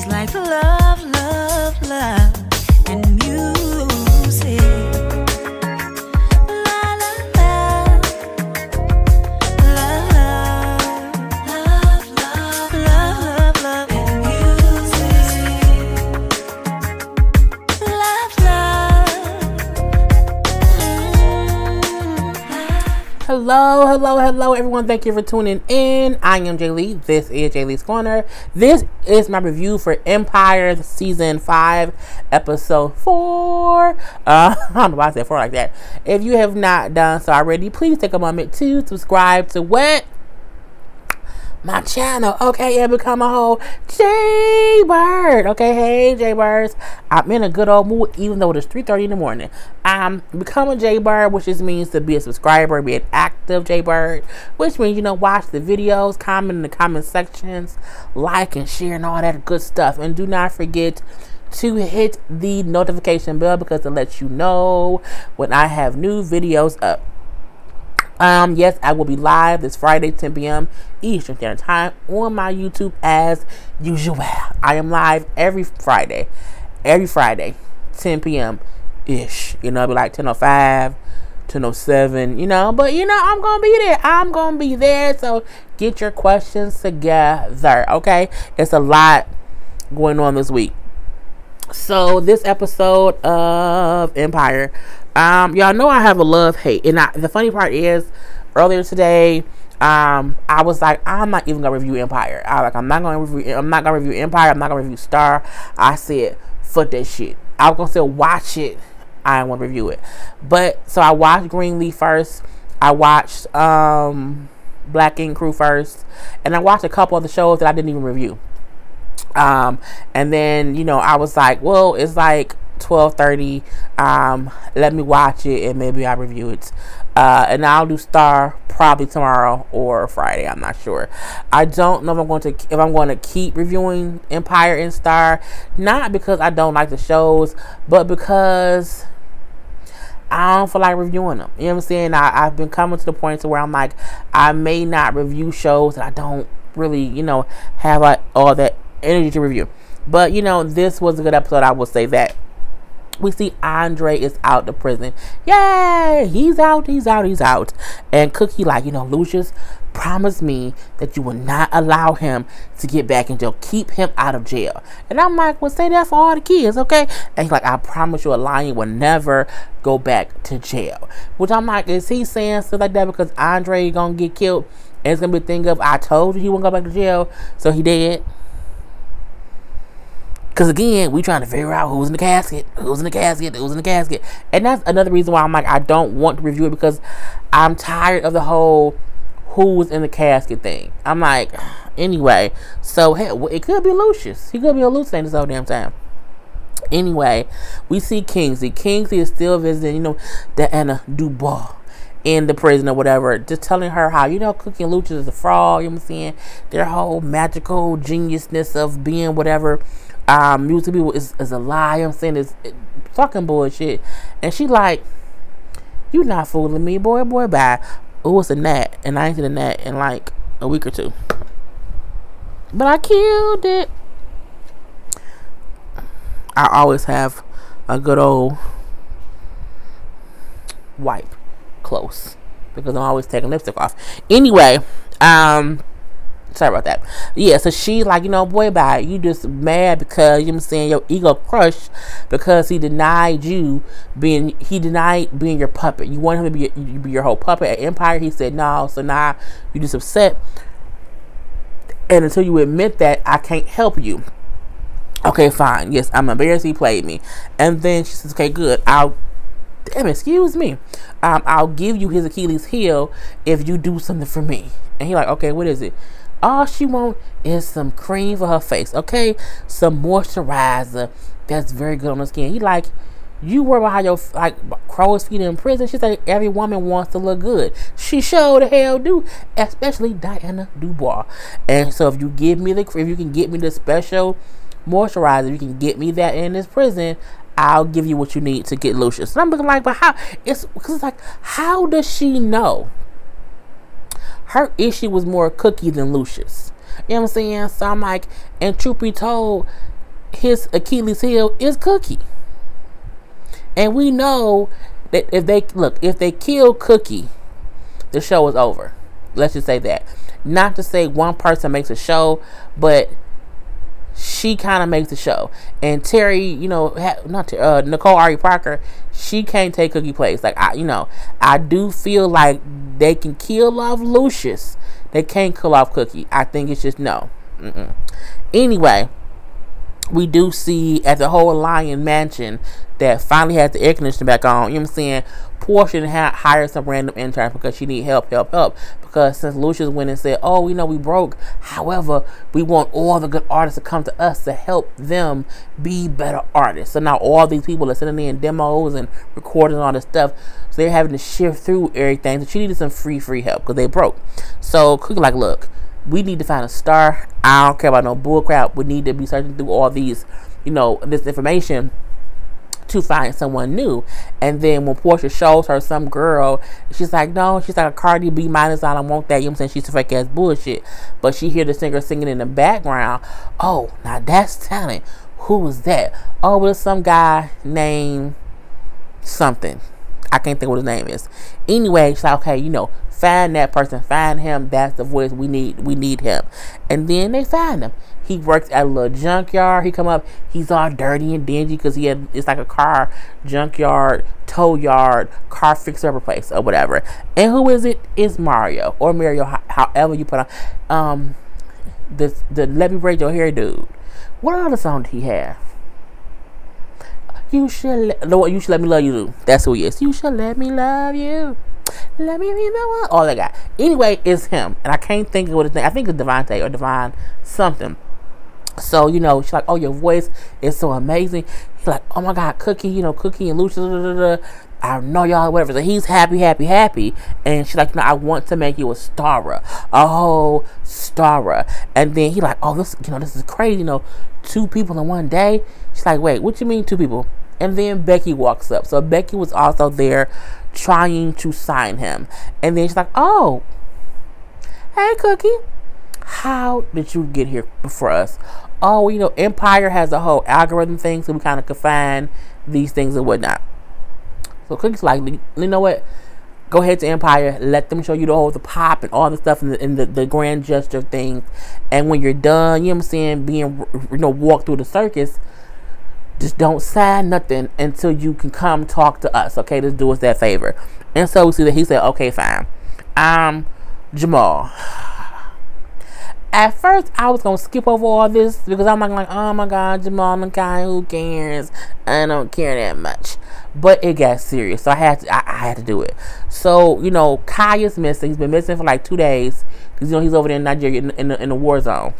like love, love, love, and music. La la la, love, love, love, love, love, and music. Love, love. Hello, everyone. Thank you for tuning in. I am Jay Lee. This is Jay Lee's Corner. This is my review for Empire Season 5, Episode 4. I don't know why I said 4 like that. If you have not done so already, please take a moment to subscribe to my channel, okay, and become a whole Jaybird, okay. Hey, Jaybirds, I'm in a good old mood, even though it's 3:30 in the morning. Become a Jaybird, which just means to be a subscriber, be an active Jaybird, which means, you know, watch the videos, comment in the comment sections, like and share and all that good stuff, and do not forget to hit the notification bell because it lets you know when I have new videos up. Yes, I will be live this Friday, 10 p.m. Eastern Standard Time on my YouTube as usual. I am live every Friday, 10 p.m. ish. You know, it'll be like 10:05, 10:07, you know, but you know, I'm going to be there. So get your questions together, okay? It's a lot going on this week. So this episode of Empire, y'all know I have a love-hate, and the funny part is, earlier today, I was like, I'm not even gonna review Empire. I'm not gonna review Empire. I'm not gonna review Star. I said, fuck that shit. I was gonna still watch it. I don't want to review it. But so I watched Greenleaf first. I watched Black Ink Crew first, and I watched a couple of the shows that I didn't even review. And then, you know, I was like, well, it's like 12:30. Let me watch it and maybe I'll review it. And I'll do Star probably tomorrow or Friday. I'm not sure. I don't know if I'm going to keep reviewing Empire and Star, not because I don't like the shows, but because I don't feel like reviewing them. You know what I'm saying? I've been coming to the point to where I'm like, I may not review shows that I don't really, you know, have like all that energy to review. But you know, this was a good episode. I will say that. We see Andre is out of prison. Yay! He's out. And Cookie like, you know, Lucius, promise me that you will not allow him to get back in jail. Keep him out of jail. And I'm like, well, say that for all the kids, okay? And he's like, I promise you, a lion will never go back to jail. Which I'm like, is he saying stuff like that because Andre gonna get killed? And it's gonna be a thing of, I told you he won't go back to jail, so he did. Because again, we trying to figure out who's in the casket. And that's another reason why I'm like, I don't want to review it, because I'm tired of the whole who's in the casket thing. I'm like, anyway. So, hell, it could be Lucius. He could be hallucinating this whole damn time. Anyway, we see Kingsley. Kingsley is still visiting, you know, Diana Dubois in the prison or whatever, just telling her how, you know, Cookie and Lucius is a fraud, you know what I'm saying? Their whole magical geniusness of being whatever music people is a lie. You know what I'm saying? It's fucking bullshit. And she like, you not fooling me, boy, bye. Oh, it's a gnat, and I ain't seen a gnat in like a week or two. But I killed it. I always have a good old wipe close because I'm always taking lipstick off. Anyway, sorry about that. Yeah, so she like, you know, boy, bye. You just mad because, you know what I'm saying, your ego crushed because he denied being your puppet. You want him to be your whole puppet at Empire. He said no, so now you just upset. And until you admit that, I can't help you. Okay, fine. Yes, I'm embarrassed he played me. And then she says, okay, good. Excuse me. I'll give you his Achilles heel if you do something for me. And he like, okay, what is it? All she want is some cream for her face, okay? Some moisturizer that's very good on the skin. He like, you worry about how your crow's feet in prison. She said every woman wants to look good. She sure the hell do, especially Diana Dubois. And so if you can get me the special moisturizer, if you can get me that in this prison, I'll give you what you need to get Lucius. And I'm looking like, but how? Because it's like, how does she know? Her issue was more Cookie than Lucius. You know what I'm saying? So I'm like, and truth be told, his Achilles heel is Cookie. And we know that if they kill Cookie, the show is over. Let's just say that. Not to say one person makes a show, but she kind of makes the show. And Terry, Nicole Ari Parker, she can't take Cookie place. Like, I do feel like they can kill off Lucius. They can't kill off Cookie. I think it's just no. Anyway, we do see at the whole Lion Mansion that finally has the air conditioning back on. You know what I'm saying? Portia hired some random intern because she need help. Because since Lucius went and said, oh, we broke. However, we want all the good artists to come to us to help them be better artists. So now all these people are sitting there in demos and recording all this stuff. So they're having to shift through everything. So she needed some free help because they broke. So Cookie like, look, we need to find a star. I don't care about no bull crap. We need to be searching through all these, this information to find someone new. And then when Portia shows her some girl, she's like, no, she's like a Cardi B minus. I don't want that. You know what I'm saying? She's a fake ass bullshit. But she hear the singer singing in the background. Oh, now that's talent. Who was that? Oh, it was some guy named something. I can't think what his name is. Anyway, she's like, okay, find that person, find him. That's the voice we need him. And then they find him. He works at a little junkyard. He come up, he's all dirty and dingy because it's like a car junkyard, tow yard, car fixer place or whatever. And who is it? It's Mario or however you put on. The Let Me Braid Your Hair dude. What other song did he have? You should let me love you. Dude. That's who he is. You should let me love you. Let me be the one. All that guy. Anyway, it's him. And I can't think of what his name. I think it's Devontae or Divine something. So, she's like, oh, your voice is so amazing. He's like, oh my God, Cookie, Cookie and Lucius, I know y'all, whatever. So he's happy. And she's like, I want to make you a starrer. A whole starrer. And then he like, oh, this is crazy, 2 people in one day. She's like, wait, what you mean 2 people? And then Becky walks up. So Becky was also there trying to sign him. And then she's like, oh, hey, Cookie. How did you get here before us? Oh, Empire has a whole algorithm thing, so we kind of can find these things and whatnot. So Cookie's like, you know what? Go ahead to Empire. Let them show you the pop and all the stuff and the grand gesture things. And when you're done, you know what I'm saying, being, walk through the circus, just don't sign nothing until you can come talk to us. Okay, just do us that favor. And so we see that he said, okay, fine. Jamal. At first, I was going to skip over all this because I'm like, oh my God, Jamal Nakai, who cares? I don't care that much. But it got serious, so I had to do it. So, Kai is missing. He's been missing for like 2 days because, he's over there in Nigeria in the war zone.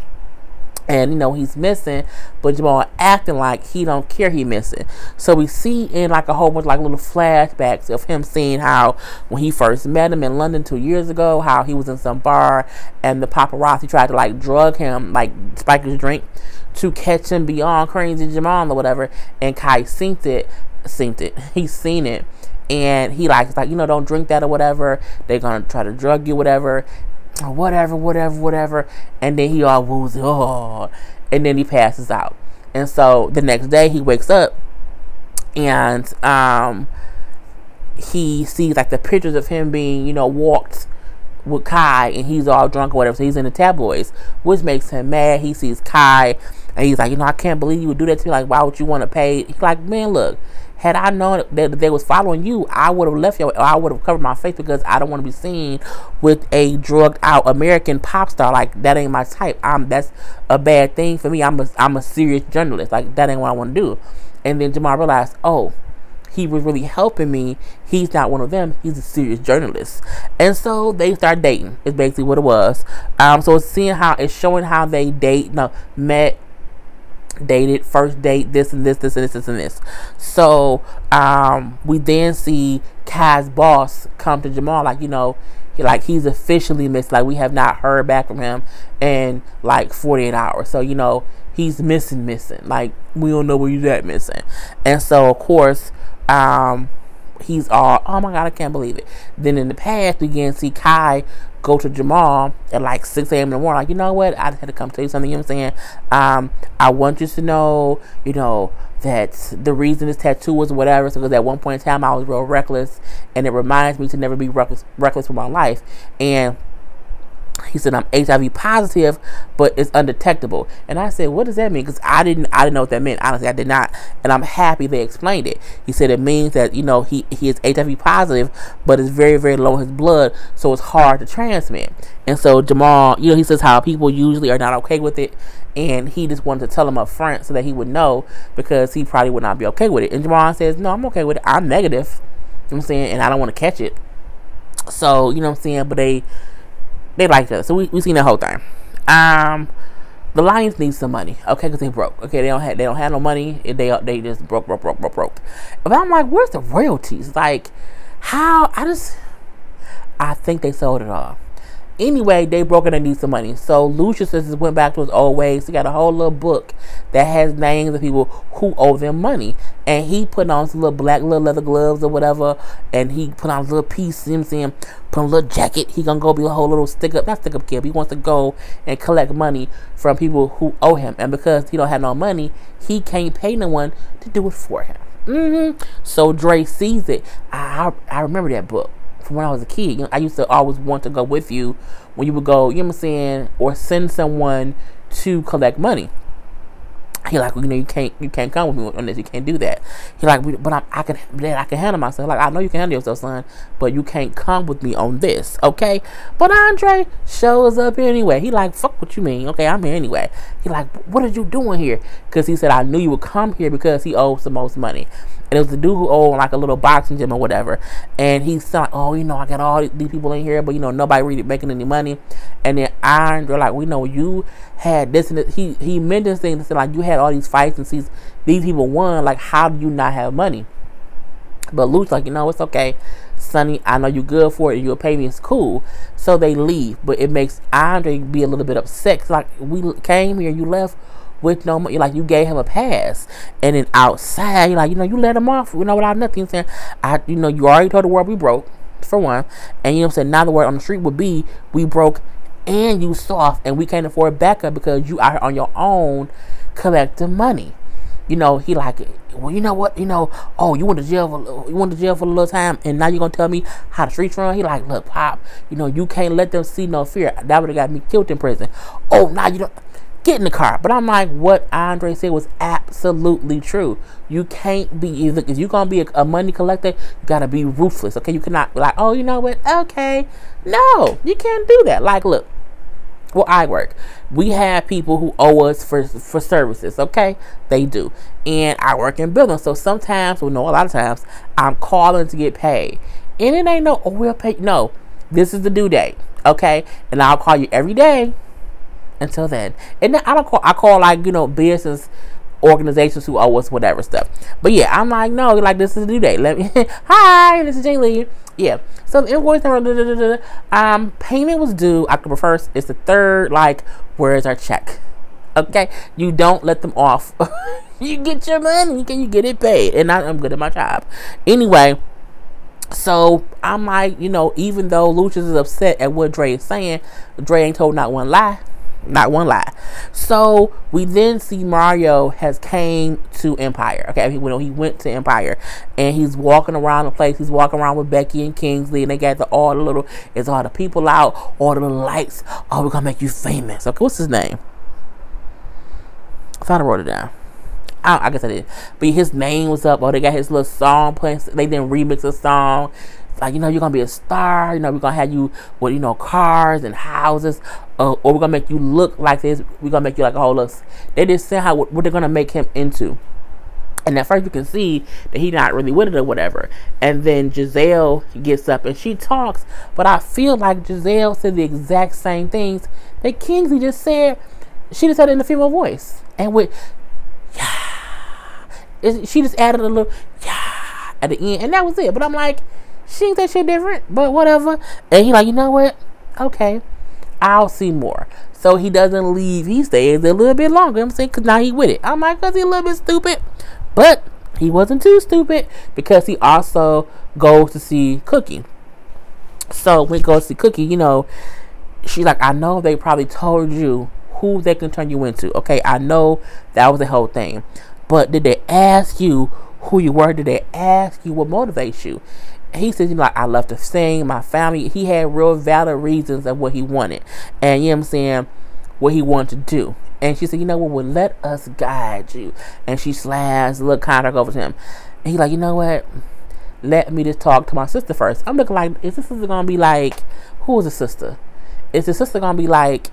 And, he's missing, but Jamal acting like he don't care he missing. So we see in like a whole bunch of like little flashbacks of him seeing how when he first met him in London 2 years ago, how he was in some bar and the paparazzi tried to like drug him, like spike his drink to catch him beyond Crazy Jamal or whatever. And Kai seen it. He's seen it. And he it's like, don't drink that or whatever. They're going to try to drug you, whatever. Whatever. And then he all woozy, and then he passes out. And so the next day he wakes up and he sees like the pictures of him being, walked with Kai, and he's all drunk or whatever. So he's in the tabloids, which makes him mad. He sees Kai and he's like, I can't believe you would do that to me. Like, why would you want to pay? He's like, man, look. Had I known that they was following you, I would have left you, or I would have covered my face because I don't want to be seen with a drugged out American pop star. Like, that ain't my type. That's a bad thing for me. I'm a serious journalist. Like, that ain't what I want to do. And then Jamal realized, oh, he was really helping me. He's not one of them. He's a serious journalist. And so they start dating. It's basically what it was. So it's showing how they met, dated, first date, this and this and this. So we then see Kai's boss come to Jamal he's officially missed. Like, we have not heard back from him in like 48 hours. So he's missing. Like, we don't know where he's at missing. And so of course he's all, oh my God, I can't believe it. Then in the past we again see Kai go to Jamal at like 6 a.m. in the morning. Like, you know what? I had to come tell you something. You know what I'm saying? I want you to know, that the reason this tattoo was whatever is because at one point in time I was real reckless, and it reminds me to never be reckless with my life. And he said, I'm HIV positive, but it's undetectable. And I said, what does that mean? Because I didn't know what that meant. Honestly, I did not. And I'm happy they explained it. He said it means that, he is HIV positive, but it's very, very low in his blood, so it's hard to transmit. And so Jamal, he says how people usually are not okay with it, and he just wanted to tell him up front so that he would know, because he probably would not be okay with it. And Jamal says, no, I'm okay with it. I'm negative. You know what I'm saying? And I don't want to catch it. So, you know what I'm saying? But they liked us, so we seen that whole thing. The Lions need some money, okay, because they broke. Okay, they don't have no money. They just broke. But I'm like, where's the royalties? Like, how? I think they sold it all. Anyway, they broke and they need some money. So Lucius just went back to his old ways. He got a whole little book that has names of people who owe them money. And he put on some little black little leather gloves or whatever. And he put on a little piece, put on a little jacket. He gonna go be a whole little not stick up kid. He wants to go and collect money from people who owe him. And because he don't have no money, he can't pay no one to do it for him. So Dre sees it. I remember that book from when I was a kid. I used to always want to go with you when you would go, or send someone to collect money. He like, you can't come with me on this. You can't do that. He like, but I can handle myself. Like, I know you can handle yourself, son, but you can't come with me on this, okay? But Andre shows up anyway. He like, fuck what you mean? Okay, I'm here anyway. He like, what are you doing here? Because he said, I knew you would come here because he owes the most money. And it was the dude who owned like a little boxing gym or whatever. And he's like, oh, I got all these people in here, but nobody really making any money. And then Andre like, we know you had this and this. He mentioned things that like, you had all these fights and these people won. Like, how do you not have money? But Luke's like, it's okay, Sonny. I know you good for it. You'll pay me. It's cool. So they leave, but it makes Andre be a little bit upset. Like, we came here, you left with no money. Like, you gave him a pass, and then outside, you're like, you let him off, without nothing. Saying, you already told the world we broke, for one, and now the word on the street would be we broke and you soft, and we can't afford backup because you are on your own collecting money. He like, well, you know what, oh, you went to jail for a little time, and now you're gonna tell me how the streets run. He like, look, Pop, you can't let them see no fear. That would have got me killed in prison. Oh, now you don't. Get in the car. But I'm like, what Andre said was absolutely true. You can't be, if you're going to be a money collector, you got to be ruthless, okay? You cannot be like, oh, you know what? Okay. No, you can't do that. Like, look, well, I work. We have people who owe us for services, okay? They do. And I work in buildings. So sometimes, a lot of times, I'm calling to get paid. And it ain't no, oh, we'll pay. No, this is the due date, okay? And I'll call you every day until then. And then I call like, business organizations who owe us whatever stuff. But yeah, I'm like, no, like, this is the due date. Let me, hi, this is Jay Lee. Yeah. So the invoice number, payment was due October 1st. It's the 3rd. Like, where's our check? Okay. You don't let them off. You get your money. You get it paid. And I'm good at my job. Anyway, so I'm like, even though Lucius is upset at what Dre is saying, Dre ain't told not one lie. Not one lie. So we then see Mario has came to Empire. Okay, he went to Empire, and he's walking around the place. He's walking around with Becky and Kingsley, and they got all the people out, all the little lights. Oh, we're gonna make you famous. Okay, what's his name? I thought I wrote it down. I guess I did. But his name was up. Oh, they got his little song playing. They didn't remix a song. Like, you're going to be a star. We're going to have you with, cars and houses. Or we're going to make you look like this. We're going to make you like a whole look. They just said what they're going to make him into. And at first you can see that he's not really with it or whatever. And then Giselle gets up and she talks. But I feel like Giselle said the exact same things that Kingsley just said. She just said it in a female voice. And with, yeah. She just added a little, yeah, at the end. And that was it. But I'm like, she ain't that shit different, but whatever. And he like, you know what? Okay, I'll see more. So he doesn't leave. He stays a little bit longer. I'm saying, because now he with it. I'm like, because he a little bit stupid. But he wasn't too stupid, because he also goes to see Cookie. So when we go see Cookie, she's like, I know they probably told you who they can turn you into. Okay, I know that was the whole thing. But did they ask you who you were? Did they ask you what motivates you? And he says, I love to sing, my family. He had real valid reasons of what he wanted. And you know what I'm saying? What he wanted to do. And she said, well, let us guide you. And she slashed the little contract over to him. And he's like, you know what? Let me just talk to my sister first. I'm looking like, is this sister going to be like, who is the sister? Is the sister going to be like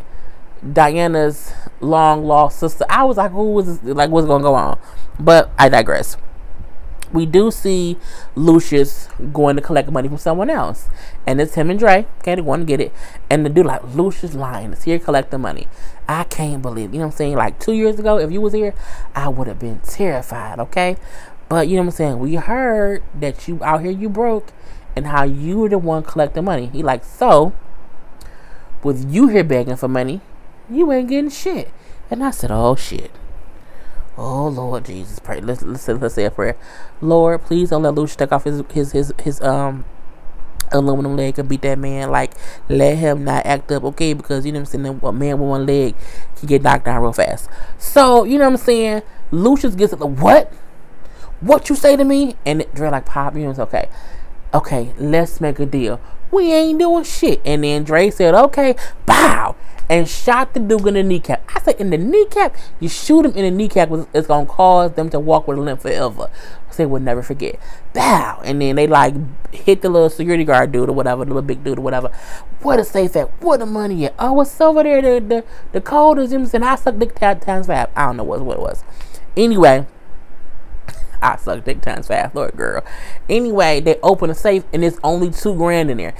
Diana's long lost sister? I was like, who was this? Like, what's going to go on? But I digress. We do see Lucius going to collect money from someone else. And it's him and Dre. Okay, they want to get it. And the dude like, Lucius lying. Is here collecting money. I can't believe it. You know what I'm saying? Like 2 years ago, if you was here, I would have been terrified, okay? But you know what I'm saying? We heard that you out here, you broke, and how you were the one collecting money. He like, so, with you here begging for money, you ain't getting shit. And I said, oh shit. Oh Lord Jesus, pray. Let's say a prayer. Lord, please don't let Lucius take off his aluminum leg and beat that man. Like, let him not act up, okay? Because you know what I'm saying, a man with one leg can get knocked down real fast. So you know what I'm saying. Lucius gets it. What you say to me? And Dre like, Pop, you know it's okay. Okay, let's make a deal. We ain't doing shit. And then Dre said, okay, bow. And shot the dude in the kneecap. I said, in the kneecap? You shoot him in the kneecap, it's going to cause them to walk with a limp forever. So they would never forget. Bow. And then they like hit the little security guard dude or whatever, the little big dude or whatever. Where the safe at? Where the money at? Oh, it's over there. The code is, and I suck dick times 5. I don't know what it was. Anyway. I suck dick times 5, Lord girl. Anyway, they open a safe and there's only $2,000 in there.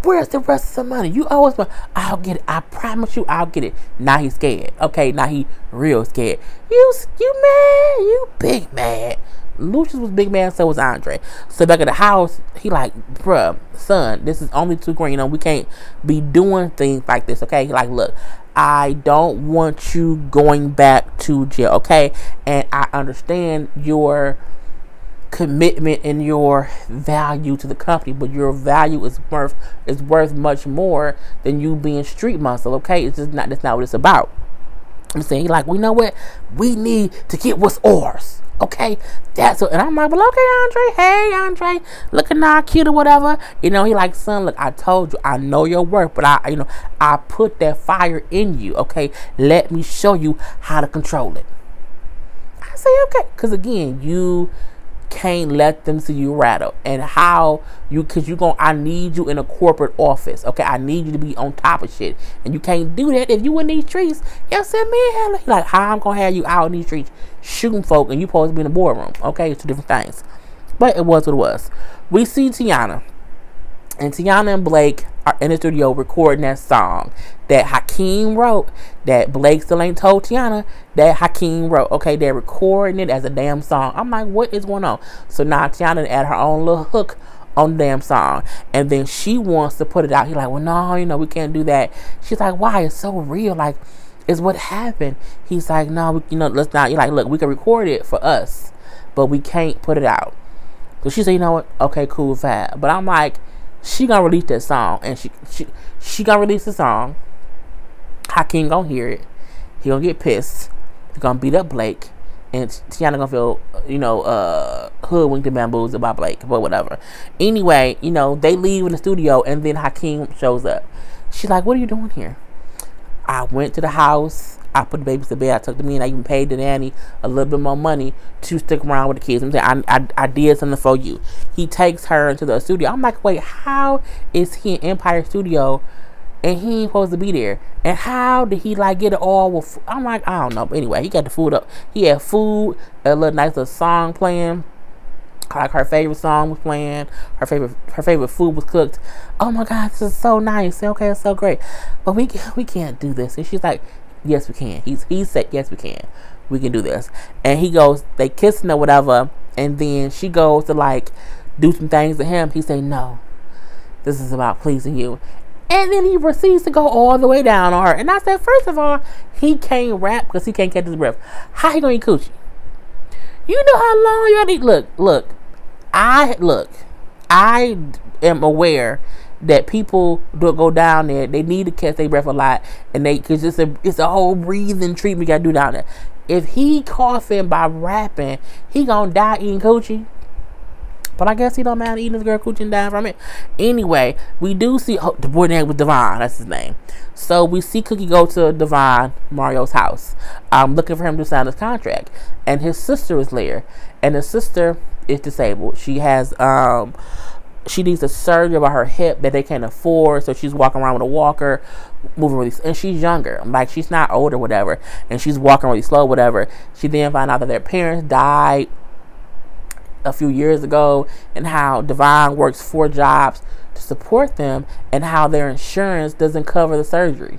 Where's the rest of the money? You owe us money. I'll get it. I promise you, I'll get it. Now he's scared. Okay, now he real scared. You mad? You big mad. Lucius was big mad, so was Andre. So back at the house, he like, bruh, son, this is only $2,000. We can't be doing things like this. Okay, he like, look, I don't want you going back to jail, okay? And I understand your commitment and your value to the company, but your value is worth much more than you being street muscle, okay? That's not what it's about. I'm saying, like, well, you know what? We need to get what's ours. Okay, that's what, and I'm like, well, okay, Andre, hey, Andre, looking now cute or whatever. He like, son, look, I told you, I know your work, but I put that fire in you. Okay, let me show you how to control it. I say, okay, because again, you can't let them see you rattle. And how you, because I need you in a corporate office. Okay, I need you to be on top of shit, and you can't do that if you in these streets. You send me hell. Like, how I'm gonna have you out in these streets shooting folk, and you supposed to be in the boardroom? Okay, it's two different things. But it was what it was. We see Tiana. And Tiana and Blake are in the studio recording that song that Hakeem wrote, that Blake still ain't told Tiana that Hakeem wrote. Okay, they're recording it as a damn song. I'm like, what is going on? So now Tiana add her own little hook on the damn song. And then she wants to put it out. He's like, well, no, we can't do that. She's like, why? It's so real. Like, it's what happened. He's like, no, let's not. You're like, look, we can record it for us, but we can't put it out. So she said, you know what? Okay, cool, fine. But I'm like, she gonna release that song, and she gonna release the song. Hakeem gonna hear it. He gonna get pissed. He gonna beat up Blake, and Tiana gonna feel, hoodwinked and bamboozled by Blake, but whatever. Anyway, they leave in the studio, and then Hakeem shows up. She's like, "What are you doing here?" I went to the house. I put the babies to bed. I took them in. I even paid the nanny a little bit more money to stick around with the kids. I'm saying, I did something for you. He takes her into the studio. I'm like, wait, how is he in Empire Studio and he ain't supposed to be there? And how did he get it all with? I'm like, I don't know. But anyway, he got the food up. He had food, a little nice little song playing. Like her favorite song was playing. Her favorite food was cooked. Oh my God, this is so nice. Okay, it's so great. But we can't do this. And she's like, yes, we can. He said, yes, we can. We can do this. And he goes, they kissing or whatever. And then she goes to do some things to him. He say, no, this is about pleasing you. And then he proceeds to go all the way down on her. And I said, first of all, he can't rap because he can't catch his breath. How he gonna eat coochie? You know how long you gotta eat? Look. I am aware that people do go down there. They need to catch their breath a lot, and because it's a whole breathing treatment you gotta do down there. If he coughing by rapping, he gonna die eating coochie. But I guess he don't mind eating his girl coochie and dying from it. Anyway, we do see the boy name was Devon. That's his name. So we see Cookie go to Devon, Mario's house, looking for him to sign his contract. And his sister is there. And his sister is disabled. She has she needs a surgery about her hip that they can't afford. So she's walking around with a walker, moving really, and she's younger. Like, she's not old or whatever. And she's walking really slow, whatever. She then found out that their parents died a few years ago, and how Devon works 4 jobs to support them, and how their insurance doesn't cover the surgery.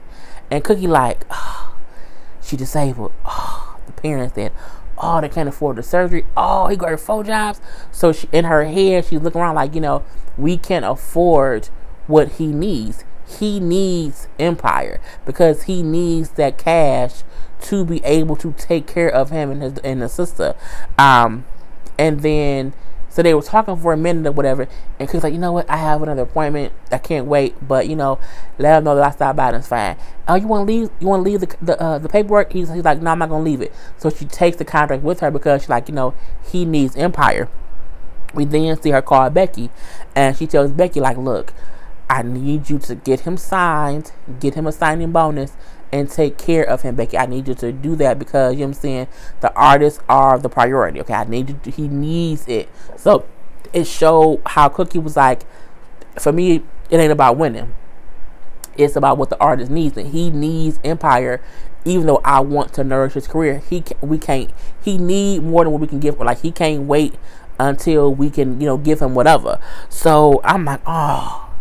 And Cookie like, oh, she disabled. Oh, the parents said, oh, they can't afford the surgery. Oh, he got 4 jobs. So she, in her head, she's looking around like, we can't afford what he needs. He needs Empire because he needs that cash to be able to take care of him and his sister. And then, so they were talking for a minute or whatever, and Cookie's like, you know what, I have another appointment, I can't wait, but, let him know that I stopped by and it's fine. Oh, you want to leave? You want to leave the paperwork? He's like, no, I'm not going to leave it. So she takes the contract with her because she's like, he needs Empire. We then see her call Becky, and she tells Becky, like, look, I need you to get him signed, get him a signing bonus, and take care of him, Becky. I need you to do that because, the artists are the priority, okay? I need you to, he needs it. So it showed how Cookie was like, for me, it ain't about winning. It's about what the artist needs. And he needs Empire, even though I want to nourish his career. He need more than what we can give. Like, he can't wait until we can, give him whatever. So I'm like, oh.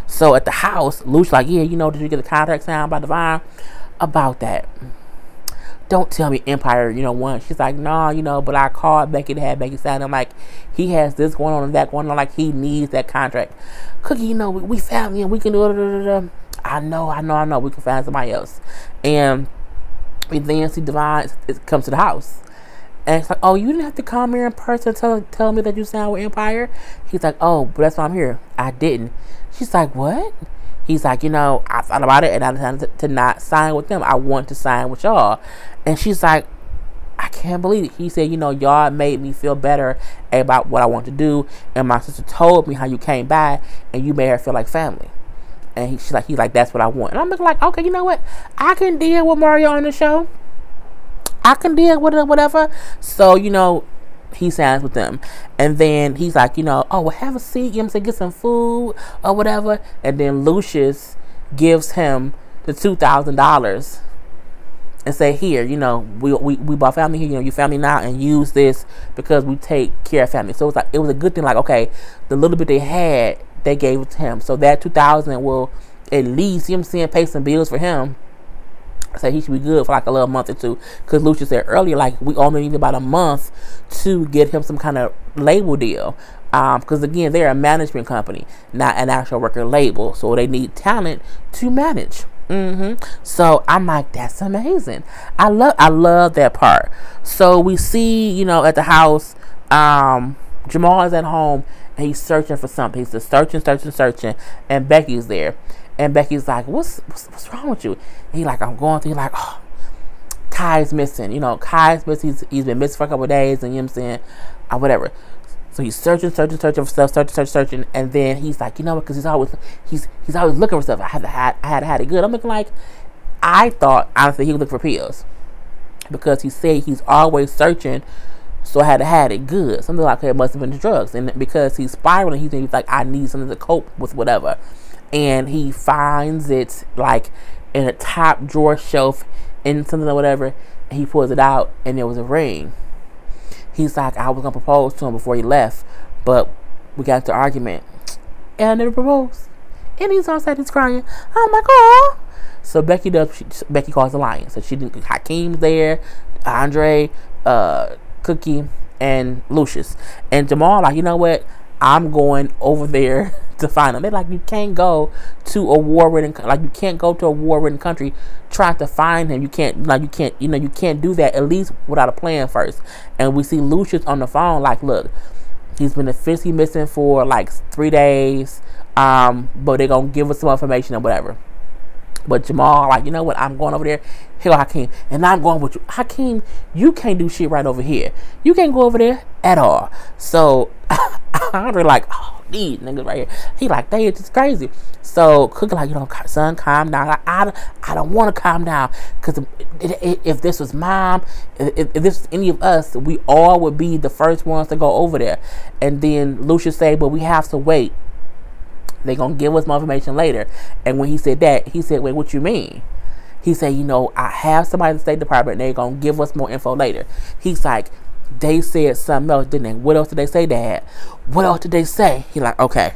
So at the house, Luke's like, yeah, did you get the contract signed by Devon? About that, don't tell me Empire, won. She's like, no, but I called Becky to have Becky sign. I'm like, he has this going on and that going on. Like, he needs that contract. Cookie, we family and we can do it. I know. We can find somebody else. And we then see Devon comes to the house. And it's like, oh, you didn't have to come here in person and tell me that you signed with Empire? He's like, oh, but that's why I'm here. I didn't. She's like, what? He's like, I thought about it and I decided to not sign with them. I want to sign with y'all. And she's like, I can't believe it. He said, y'all made me feel better about what I want to do. And my sister told me how you came by and you made her feel like family. And he's like, that's what I want. And I'm looking like, okay, you know what? I can deal with Mario on the show. I can deal with it, whatever. So, he signs with them. And then he's like, oh, well, have a seat. Get some food or whatever. And then Lucius gives him the $2,000 and say, here, we bought family here. Your family now, and use this because we take care of family. So it was a good thing. Like, okay, the little bit they had, they gave it to him. So that $2,000 will at least, pay some bills for him. So he should be good for like a little month or two. Because Lucius said earlier, like, we only need about a month to get him some kind of label deal. Because again, they're a management company, not an actual record label. So they need talent to manage. So I'm like, that's amazing. I love that part. So we see, at the house, Jamal is at home and he's searching for something. He's just searching, and Becky's there. And Becky's like, what's wrong with you? And he's like, I'm going through. He's like, oh, Kai's missing. Kai's missing. He's been missing for a couple of days, and whatever. So he's searching for stuff, searching, and then he's like, because he's always looking for stuff. I had it good. I'm looking like, I thought honestly he would look for pills because he said he's always searching. So I had it good. Something like it must have been the drugs, and because he's spiraling, he's like, I need something to cope with whatever. And he finds it like in a top drawer shelf in something or whatever, and he pulls it out, and there was a ring. He's like, I was gonna propose to him before he left, but we got into an argument, and I never proposed. And he's on side, he's crying. I'm like, oh. So Becky calls the lion. So she didn't. Hakeem's there, Andre, Cookie, and Lucius, and Jamal like, you know what? I'm going over there to find him. They're like, you can't go to a war-ridden country trying to find him. You can't do that, at least without a plan first. And we see Lucius on the phone like, look, He's been officially missing for like 3 days. But they're gonna give us some information or whatever. But Jamal, like, you know what? I'm going over there. Here, Hakeem, and I'm going with you. Hakeem, you can't do shit right over here. You can't go over there at all. So Andre like, oh, these niggas right here. He like, they it's crazy. So Cookie like, you know, son, calm down. I don't want to calm down, because if this was mom, if this was any of us, we all would be the first ones to go over there. And then Lucius say, but we have to wait. They're going to give us more information later. And when he said that, he said, wait, what you mean? He said, you know, I have somebody in the State Department, and they're going to give us more info later. He's like, they said something else, didn't they? What else did they say, Dad? What else did they say? He like, okay.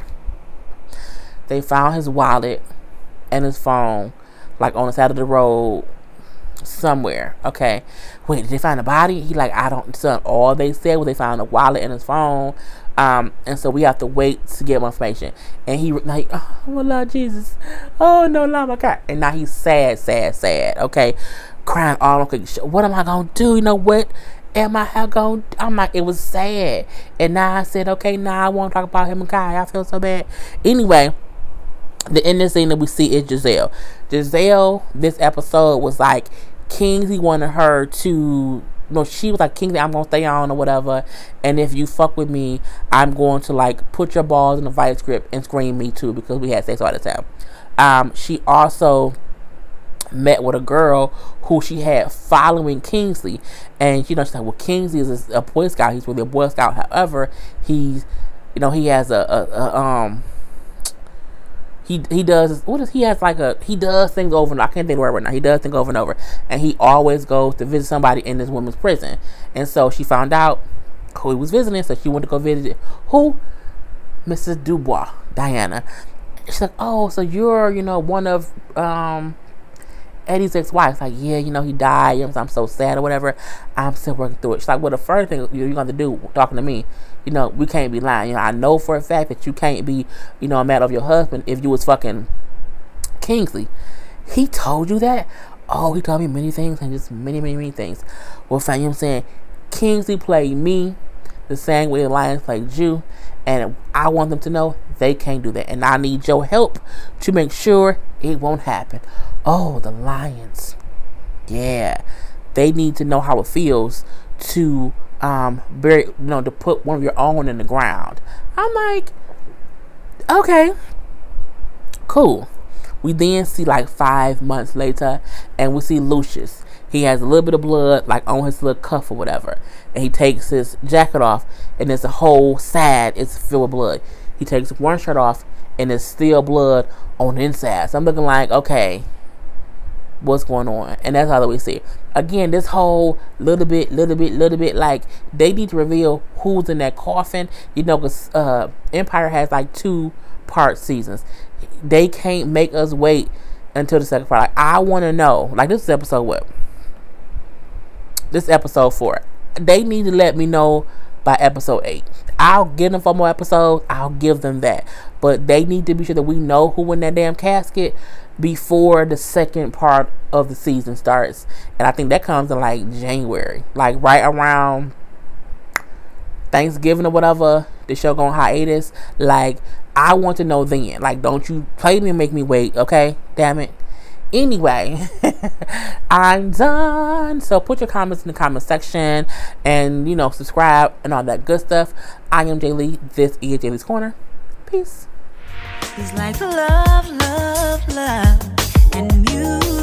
They found his wallet and his phone, like, on the side of the road somewhere. Okay. Wait, did they find a body? He like, I don't, son, all they said was they found a wallet and his phone. And so we have to wait to get more information. And he like, oh Lord Jesus, oh no, Lord my God. And now he's sad, okay, crying all okay. What am I gonna do? You know what? Am I gonna? I'm like, it was sad. And now I said, okay, now I want to talk about him and Kai. I feel so bad. Anyway, the end of the scene that we see is Giselle. Giselle, this episode was like, Kingsley wanted her to. No, she was like, Kingsley, I'm gonna stay on or whatever, and if you fuck with me, I'm going to like put your balls in the vice grip and scream me too, because we had sex all the time. She also met with a girl who she had following Kingsley, and you know, she's like, well, Kingsley is a Boy Scout. He's really a Boy Scout. However, he's, you know, he has he does, what is, he has like he does things over and over. I can't think of the word right now. He does things over and over, and he always goes to visit somebody in this woman's prison. And so she found out who he was visiting, so she went to go visit who? Mrs. Dubois, Diana. She's like, oh, so you're, you know, one of Eddie's ex-wife. Like, yeah, you know, he died. You know, I'm so sad or whatever. I'm still working through it. She's like, well, the first thing you're going to do talking to me, you know, we can't be lying. You know, I know for a fact that you can't be, you know, mad of your husband if you was fucking Kingsley. He told you that? Oh, he told me many things, and just many things. Well, fam, you know what I'm saying? Kingsley played me the same way the Lions played you, and I want them to know they can't do that. And I need your help to make sure it won't happen. Oh, the Lions. Yeah. They need to know how it feels to bury, you know, to put one of your own in the ground. I'm like, okay, cool. We then see like 5 months later, and we see Lucius. He has a little bit of blood like on his little cuff or whatever, and he takes his jacket off, and there's a whole side is filled with blood. He takes one shirt off, and there's still blood on the inside. So I'm looking like, okay, what's going on? And that's all that we see. Again, this whole little bit, like, they need to reveal who's in that coffin, you know, because Empire has like 2-part seasons. They can't make us wait until the second part. Like, I want to know, like, this is episode what? This is episode 4. They need to let me know by episode 8. I'll give them 4 more episodes. I'll give them that. But they need to be sure that we know who in that damn casket before the second part of the season starts. And I think that comes in like January, like right around Thanksgiving or whatever. The show going hiatus. Like, I want to know then. Like, don't you play me and make me wait, okay? Damn it. Anyway, I'm done. So put your comments in the comment section, and, you know, subscribe and all that good stuff. I am Jay Lee. This is Jay Lee's Corner. Peace. It's like love, and music.